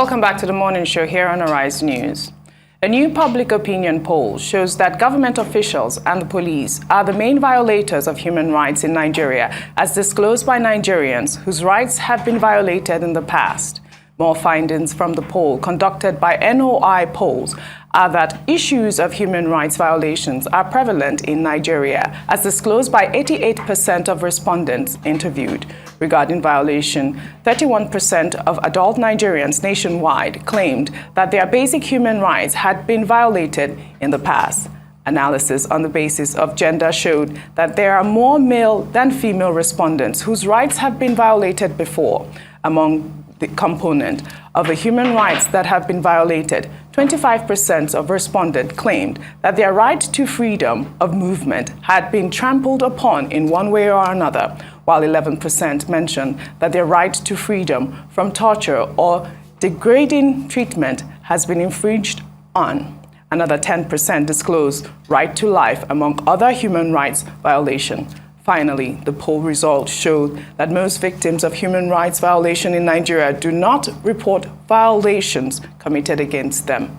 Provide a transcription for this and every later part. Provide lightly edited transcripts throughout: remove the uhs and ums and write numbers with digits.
Welcome back to the morning show here on Arise News. A new public opinion poll shows that government officials and the police are the main violators of human rights in Nigeria, as disclosed by Nigerians whose rights have been violated in the past. More findings from the poll conducted by NOI polls are that issues of human rights violations are prevalent in Nigeria, as disclosed by 88% of respondents interviewed. Regarding violation, 31% of adult Nigerians nationwide claimed that their basic human rights had been violated in the past. Analysis on the basis of gender showed that there are more male than female respondents whose rights have been violated before. Among the component of the human rights that have been violated, 25% of respondents claimed that their right to freedom of movement had been trampled upon in one way or another, while 11% mentioned that their right to freedom from torture or degrading treatment has been infringed on. Another 10% disclosed right to life, among other human rights violations. Finally, the poll results showed that most victims of human rights violation in Nigeria do not report violations committed against them.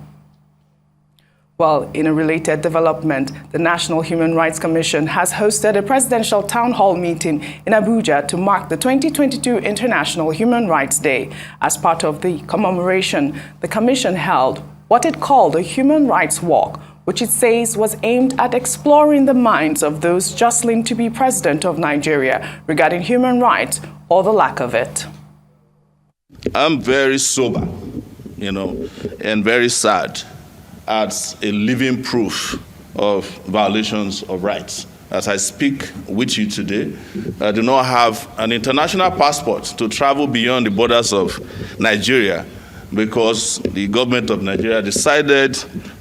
Well, in a related development, the National Human Rights Commission has hosted a presidential town hall meeting in Abuja to mark the 2022 International Human Rights Day. As part of the commemoration, the commission held what it called a human rights walk, which it says was aimed at exploring the minds of those jostling to be president of Nigeria regarding human rights or the lack of it. I'm very sober, and very sad as a living proof of violations of rights. As I speak with you today, I do not have an international passport to travel beyond the borders of Nigeria because the government of Nigeria decided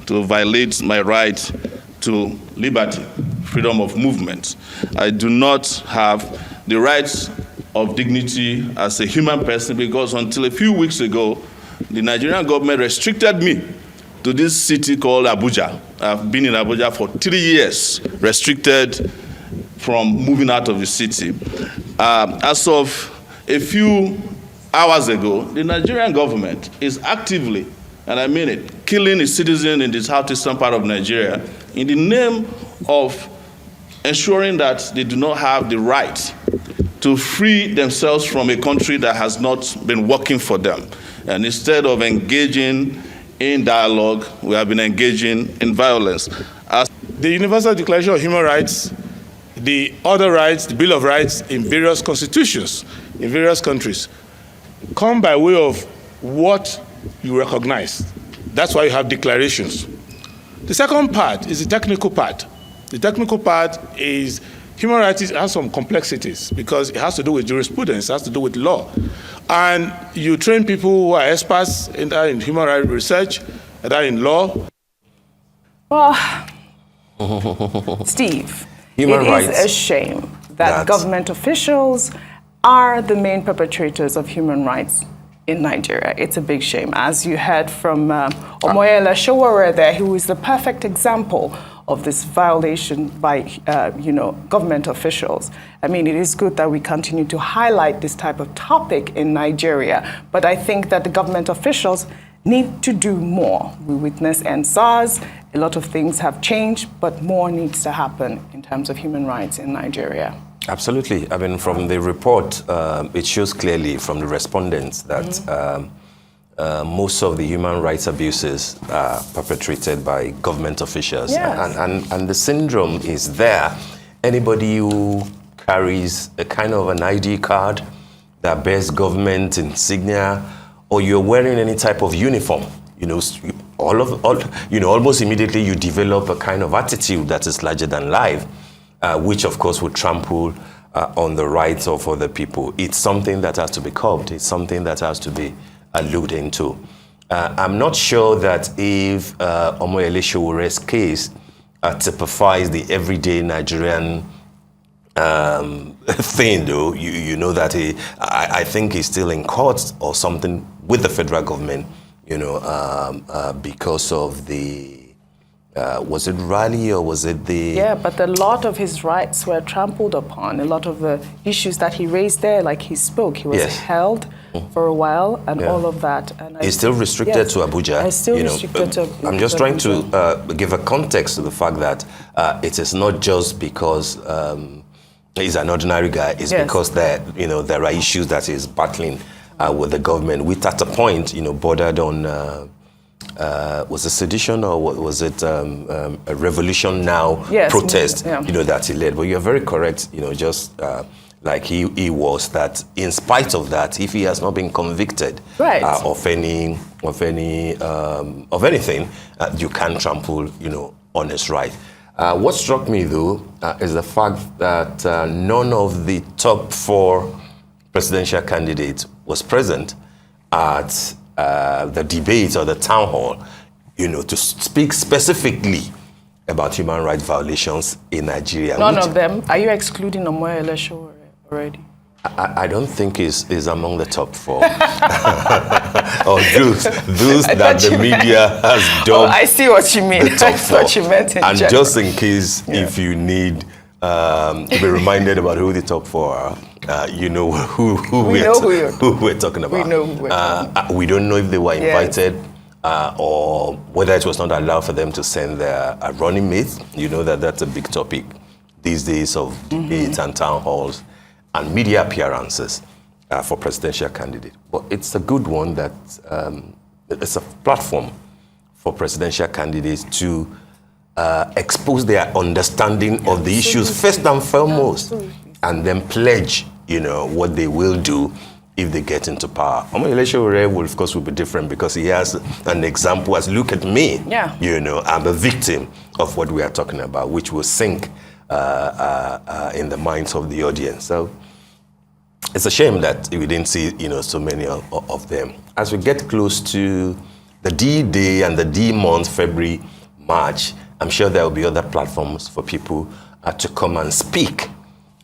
to violate my right to liberty, freedom of movement. I do not have the rights of dignity as a human person because until a few weeks ago, the Nigerian government restricted me to this city called Abuja. I've been in Abuja for 3 years, restricted from moving out of the city. As of a few hours ago, the Nigerian government is actively, and I mean it, killing a citizen in the southeastern part of Nigeria in the name of ensuring that they do not have the right to free themselves from a country that has not been working for them. And instead of engaging in dialogue, we have been engaging in violence. The Universal Declaration of Human Rights, the other rights, the Bill of Rights in various constitutions, in various countries, come by way of what you recognize. That's why you have declarations. The second part is the technical part. The technical part is human rights has some complexities because it has to do with jurisprudence, it has to do with law. And you train people who are experts in human rights research, in law. Well, Steve, it is a shame that government officials are the main perpetrators of human rights in Nigeria. It's a big shame. As you heard from Omoyele Sowore there, who is the perfect example of this violation by, government officials. I mean, it is good that we continue to highlight this type of topic in Nigeria, but I think that the government officials need to do more. We witnessed SARS, a lot of things have changed, but more needs to happen in terms of human rights in Nigeria. Absolutely. I mean, from the report, it shows clearly from the respondents that most of the human rights abuses are perpetrated by government officials. Yes. And the syndrome is there. Anybody who carries a kind of an ID card that bears government insignia, or you're wearing any type of uniform, almost immediately you develop a kind of attitude that is larger than life. Which, of course, would trample on the rights of other people. It's something that has to be curbed. It's something that has to be alluded into. I'm not sure that if Omoyele Showore's case typifies the everyday Nigerian thing, though, you know that I think he's still in court or something with the federal government, because of the Was it Raleigh or was it the... Yeah, but a lot of his rights were trampled upon. A lot of the issues that he raised there, like he spoke, he was Yes. held for a while and all of that. And He's still restricted to Abuja. He's still restricted to I'm just trying to give a context to the fact that it is not just because he's an ordinary guy. It's because there are issues that he's battling with the government, which at a point, bordered on, was it sedition or was it a revolution now protest, that he led. But you're very correct, just like he was, that in spite of that, if he has not been convicted of anything, you can trample, on his right. What struck me, though, is the fact that none of the top 4 presidential candidates was present at the debate or the town hall, to speak specifically about human rights violations in Nigeria. None of them. Are you excluding Omoyele Sowore already? I don't think is among the top 4. Or those that the media has done. I see what you mean. I thought you meant in and general. just in case, if you need to be reminded about who the top 4 are, you know who we're talking about. We know who we're talking about. We don't know if they were invited or whether it was not allowed for them to send their running mates. You know that's a big topic these days of debates and town halls and media appearances for presidential candidates. But it's a good one that it's a platform for presidential candidates to expose their understanding of the issues first and foremost, and then pledge, what they will do if they get into power. Omoyele Sowore will, of course, will be different because he has an example as, look at me, I'm a victim of what we are talking about, which will sink in the minds of the audience. So it's a shame that we didn't see, so many of them. As we get close to the D-Day and the D-month, February, March, I'm sure there will be other platforms for people to come and speak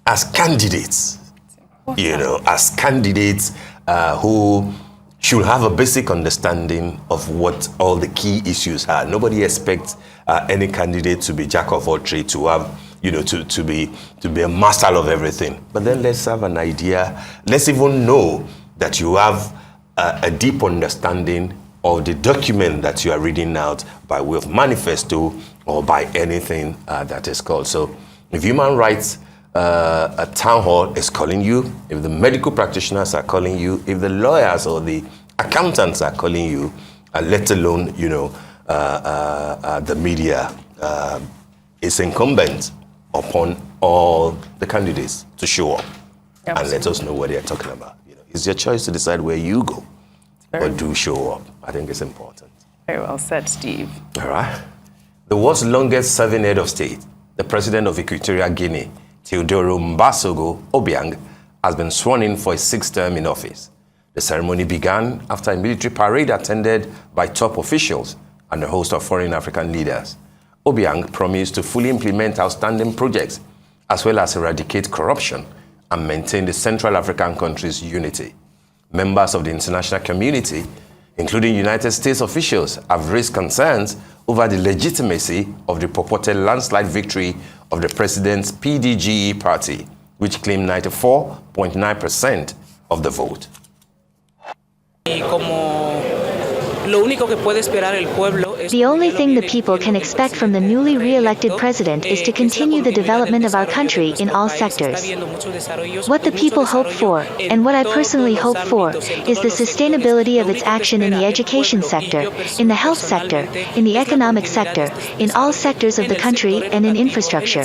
as candidates, as candidates who should have a basic understanding of what all the key issues are. Nobody expects any candidate to be jack of all trades, to have, to be a master of everything. But then let's have an idea. Let's even know that you have a deep understanding of the document that you are reading out by way of manifesto or by anything that is called. So if human rights a town hall is calling you, if the medical practitioners are calling you, if the lawyers or the accountants are calling you, let alone, the media, it's incumbent upon all the candidates to show up and let us know what they're talking about. It's your choice to decide where you go, but do show up. I think it's important. Very well said, Steve. All right. The world's longest serving head of state, the president of Equatorial Guinea, Teodoro Mbasogo Obiang, has been sworn in for his 6th term in office. The ceremony began after a military parade attended by top officials and a host of foreign African leaders. Obiang promised to fully implement outstanding projects, as well as eradicate corruption and maintain the Central African country's unity. Members of the international community, including United States officials, have raised concerns over the legitimacy of the purported landslide victory of the president's PDGE party, which claimed 94.9% of the vote. The only thing the people can expect from the newly re-elected president is to continue the development of our country in all sectors. What the people hope for, and what I personally hope for, is the sustainability of its action in the education sector, in the health sector, in the economic sector, in all sectors of the country, and in infrastructure.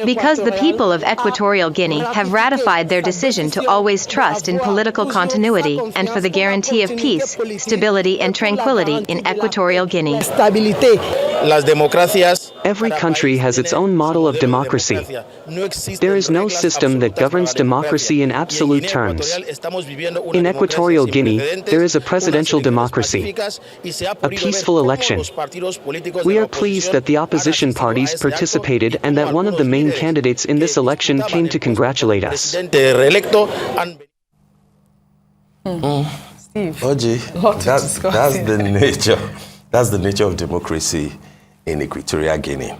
Because the people of Equatorial Guinea have ratified their decision to always trust in political continuity and for the guarantee of peace, stability, and tranquility in Equatorial Guinea. Every country has its own model of democracy. There is no system that governs democracy in absolute terms. In Equatorial Guinea, there is a presidential democracy, a peaceful election. We are pleased that the opposition parties participated and that one of the main candidates in this election came to congratulate us. Steve, Oji, that's the nature That's the nature of democracy in Equatorial Guinea.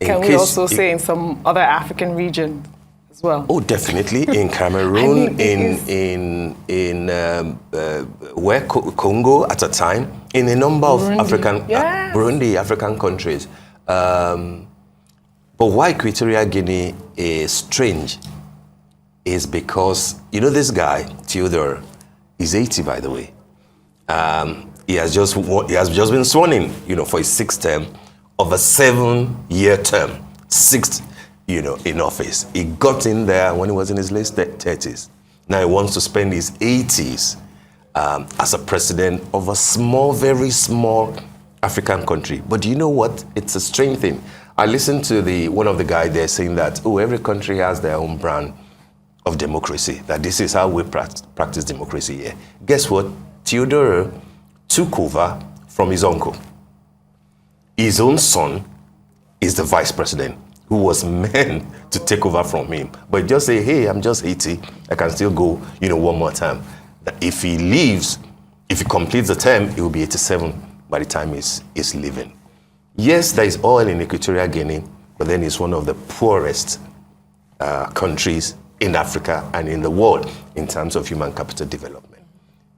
Can we also say in some other African regions as well? Oh, definitely. In Cameroon, where Congo at a time, in a number of Burundi. Burundi, African countries. But why Equatorial Guinea is strange is because, you know, this guy, Theodore, is 80, by the way. He has just been sworn in, you know, for his 6th term of a 7-year term, 6th, you know, in office. He got in there when he was in his late 30s. Now he wants to spend his 80s as a president of a small, very small African country. But do you know what? It's a strange thing. I listened to one of the guys there saying that, oh, every country has their own brand of democracy, that this is how we practice democracy here. Guess what? Theodore took over from his uncle. His own son is the vice president who was meant to take over from him. But just say, hey, I'm just 80, I can still go, you know, one more time. That if he leaves, if he completes the term, he will be 87 by the time he's leaving. Yes, there is oil in Equatorial Guinea, but then it's one of the poorest countries in Africa and in the world in terms of human capital development.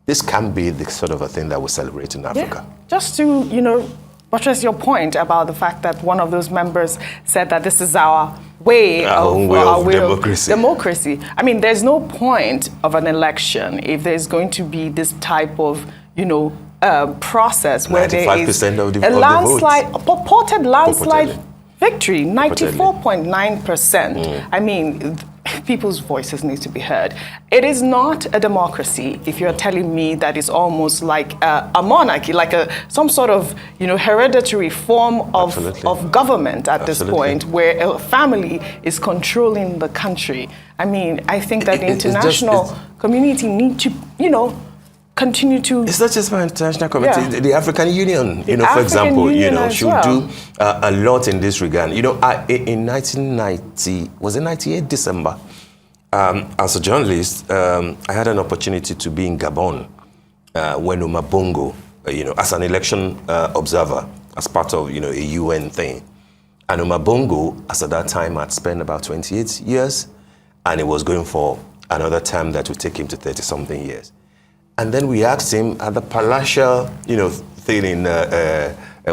This can be the sort of a thing that we celebrate in Africa. Yeah. Just to, you know, buttress your point about the fact that one of those members said that this is our way of democracy. I mean, there's no point of an election if there's going to be this type of, you know, process where there is a landslide, purported landslide victory, 94.9%. I mean, people's voices need to be heard. It is not a democracy if you're telling me that it's almost like a monarchy, like some sort of, you know, hereditary form of government at this point, where a family is controlling the country. I mean, I think that the international community need to, you know, continue to... It's not just my international community, the African Union, you know, for example, you know, should do a lot in this regard. You know, in 1990, was it 98 December, as a journalist, I had an opportunity to be in Gabon when Omar Bongo, you know, as an election observer, as part of, you know, a UN thing. And Omar Bongo, as at that time, had spent about 28 years, and he was going for another term that would take him to 30-something years. And then we asked him at the palatial, you know, thing in,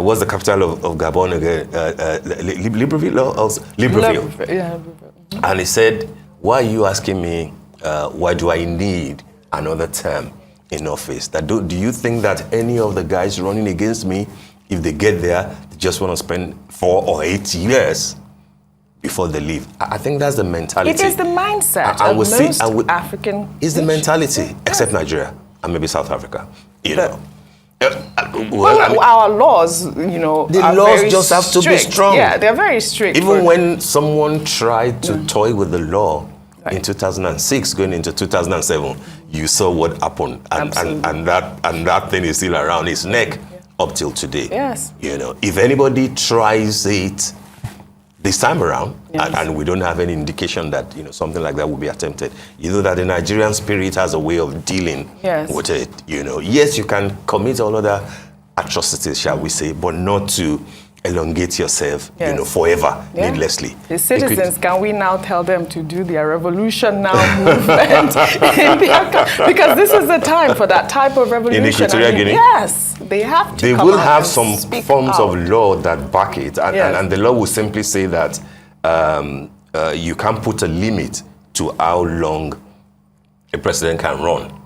what's the capital of Gabon again? Libreville? Libreville. Yeah. And he said, why are you asking me, why do I need another term in office? Do you think that any of the guys running against me, if they get there, they just want to spend 4 or 8 years before they leave? I think that's the mentality. It is the mindset of most African It's the mentality, except Nigeria. And maybe South Africa, you know. Our laws, you know, the laws just have to be strong. Yeah, they're very strict. Even when someone tried to toy with the law in 2006, going into 2007, you saw what happened, and that thing is still around his neck up till today. Yes. You know, if anybody tries it this time around, and we don't have any indication that, you know, something like that will be attempted, you know that the Nigerian spirit has a way of dealing with it, you know. Yes, you can commit all other atrocities, shall we say, but not to elongate yourself, you know, forever, needlessly. The citizens, can we now tell them to do their revolution now movement? Because this is the time for that type of revolution. In Equatorial Guinea? Yes, they have to. They will have some forms of law that back it, and the law will simply say that you can't put a limit to how long a president can run.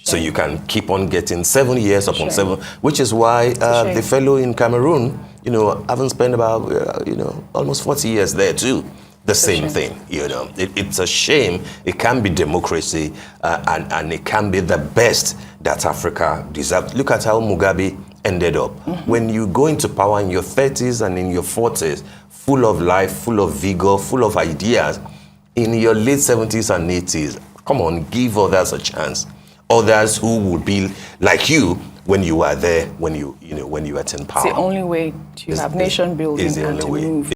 So you can keep on getting 7 years upon 7, which is why the fellow in Cameroon, you know, haven't spent about, you know, almost 40 years there too. The same thing, you know. It's a shame. It can be democracy, and it can be the best that Africa deserves. Look at how Mugabe ended up. When you go into power in your 30s and in your 40s, full of life, full of vigor, full of ideas, in your late 70s and 80s, come on, give others a chance. Others who would be like you when you were there, when you attend power. It's the only way to have nation building and to move.